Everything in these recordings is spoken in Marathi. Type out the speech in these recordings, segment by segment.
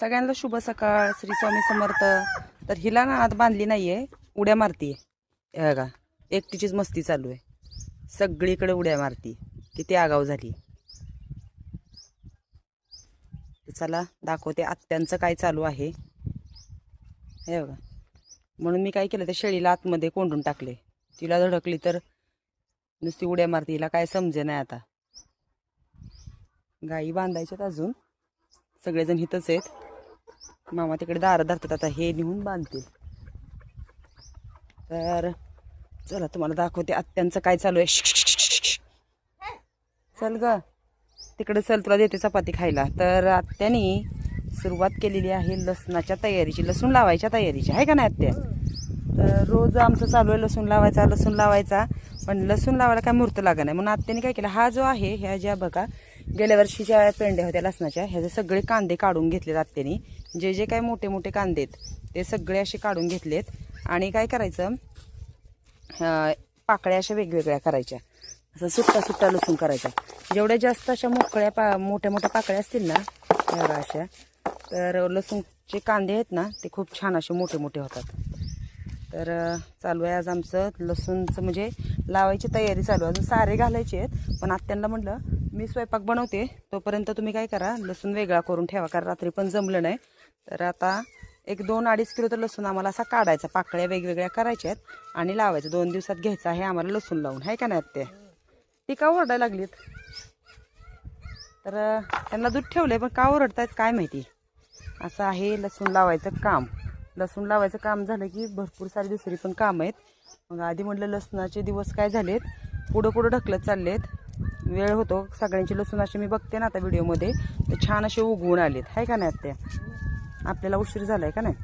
सगळ्यांना शुभ सकाळ, श्री स्वामी समर्थ. तर हिला ना आत बांधली नाहीये, उड्या मारतीये. हे बघा, एकटीचीच मस्ती चालू आहे, सगळीकडे उड्या मारती. किती आगाव झाली. चला दाखवते आत्यांचं काय चालू आहे. हे बघा, म्हणून मी काय केलं, त्या शेळीला आतमध्ये कोंडून टाकले. तिला धडकली तर नुसती उड्या मारती. हिला काय समजे नाही. आता गाई बांधायच्यात अजून, सगळेजण हितच आहेत. मामा तिकडे दारं धरतात, आता हे नेऊन बांधतील. तर चला तुम्हाला दाखवते आत्यांचं काय चालू आहे. चल ग तिकडे, चल तुला देते चपाती खायला. तर आत्यानी सुरुवात केलेली आहे लसणाच्या तयारीची, लसूण लावायच्या तयारीची, आहे का नाही आत्या? तर रोज आमचं चालू आहे लसूण लावायचा. पण लसूण लावायला काय मुहूर्त लागा नाही, म्हणून आत्याने काय केलं, हा जो आहे ह्या ज्या बघा गेल्या वर्षीच्या पेंड्या होत्या लसणाच्या, ह्याचे सगळे कांदे काढून घेतलेत आत्यानी. जे जे काय मोठे मोठे कांदे आहेत ते सगळे असे काढून घेतलेत. आणि काय करायचं, पाकळ्या अशा वेगवेगळ्या करायच्या, असं सुट्टा लसूण करायचा. जेवढ्या जास्त अशा मोठ्या मोठ्या पाकळ्या असतील ना एवढ्या अशा, तर लसूणचे कांदे आहेत ना ते खूप छान असे मोठे मोठे होतात. तर चालू आहे आज आमचं लसूणचं, म्हणजे लावायची तयारी चालू आहे. अजून सारे घालायचे आहेत, पण आत्यांना म्हटलं मी स्वयंपाक बनवते तोपर्यंत तुम्ही काय करा, लसूण वेगळा करून ठेवा, कारण रात्री पण जमलं नाही. तर आता 1-2-2.5 किलो तर लसूण आम्हाला असा काढायचा, पाकळ्या वेगवेगळ्या करायच्या आहेत आणि लावायचं. 2 दिवसात घ्यायचं आहे आम्हाला लसूण लावून, आहे का नाही आत्या? ती का ओरडायला लागलीत? तर त्यांना दूध ठेवलंय, पण का ओरडतायत काय माहिती. असं आहे लसूण लावायचं काम. लसूण लावायचं काम झालं की भरपूर सारी दुसरी पण काम आहेत. मग आधी म्हटलं लसणाचे दिवस काय झालेत, पुढं ढकलत चाललेत. वेळ होतो सगळ्यांची लसूण असे मी बघते ना आता व्हिडिओमध्ये, तर छान असे उगवून आलेत, आहे का नाही आत्या? आपल्याला उशीर झालाय का नाही?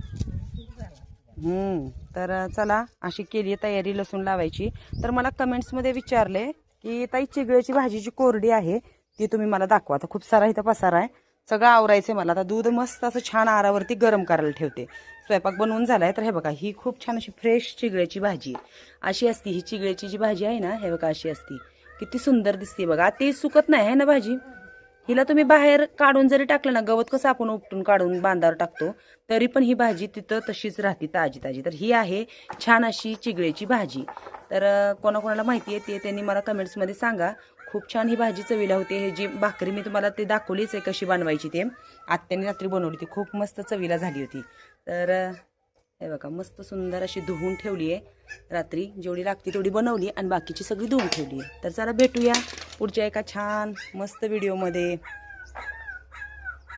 तर चला अशी केली तयारी लसूण लावायची. तर मला कमेंट्समध्ये विचारले की ताई चिगळ्याची भाजीची कोरडी आहे ती तुम्ही मला दाखवा. आता खूप सारा इथं पसारा आहे, सगळं आवरायचं आहे मला. आता दूध मस्त असं छान आरावरती गरम करायला ठेवते. स्वयंपाक बनवून झालाय. तर हे बघा, ही खूप छान अशी फ्रेश चिगळ्याची भाजी अशी असती. ही चिगळ्याची जी भाजी आहे ना, हे बघा अशी असती, किती सुंदर दिसते बघा. ते सुकत नाही आहे ना भाजी. हिला तुम्ही बाहेर काढून जरी टाकलं ना, गवत कसं आपण उपटून काढून बांधावर टाकतो, तरी पण ही भाजी तिथं तशीच राहते ताजी ताजी. तर ही आहे छान अशी चिगळ्याची भाजी. तर कोणाकोणाला माहिती आहे ते त्यांनी मला कमेंट्समध्ये सांगा. खूप छान ही भाजी चवीला होते. हे जी भाकरी मी तुम्हाला ते दाखवलीच आहे कशी बनवायची, ते आत्याने रात्री बनवली, ती खूप मस्त चवीला झाली होती. तर हे बघा मस्त सुंदर अशी धुवून ठेवली आहे रात्री, जेवढी लागते तेवढी बनवली आणि बाकीची सगळी धुवून ठेवली आहे. तर चला भेटूया पुढच्या एका छान मस्त व्हिडिओमध्ये.